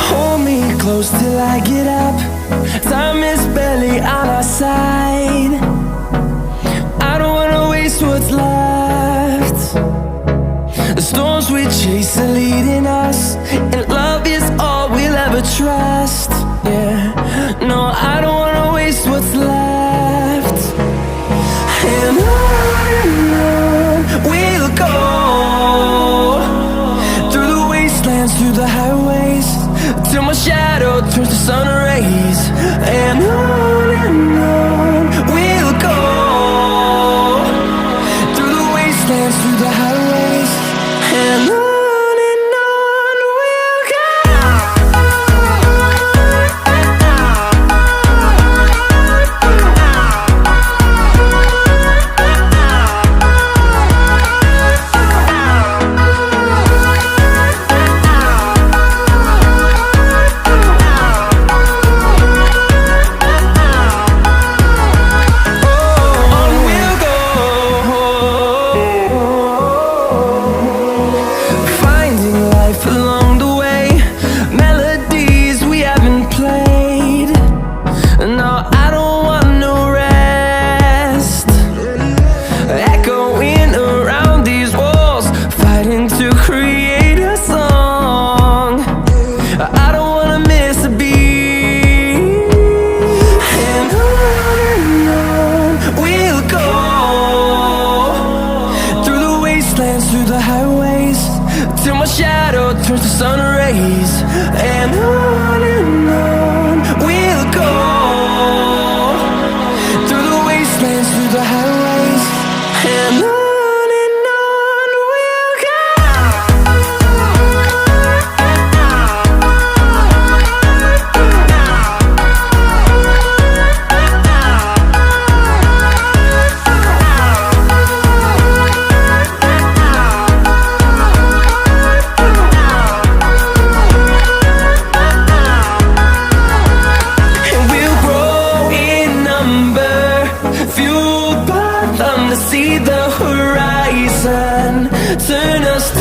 Hold me close till I get up. Time is barely on our side. I don't wanna waste what's left. The storms we chase are leading us, and love is all we'll ever trust. Yeah, no, I don't wanna waste what's left. And on we'll go, through the wastelands, through the highways, till my shadow turns to sun rays. And on we'll go, through the wastelands, through the highways, and on we'll go. Through the highways, till my shadow turns to sun rays. And on we'll go, through the wastelands, through the highways, and on we'll go. See the horizon, turn us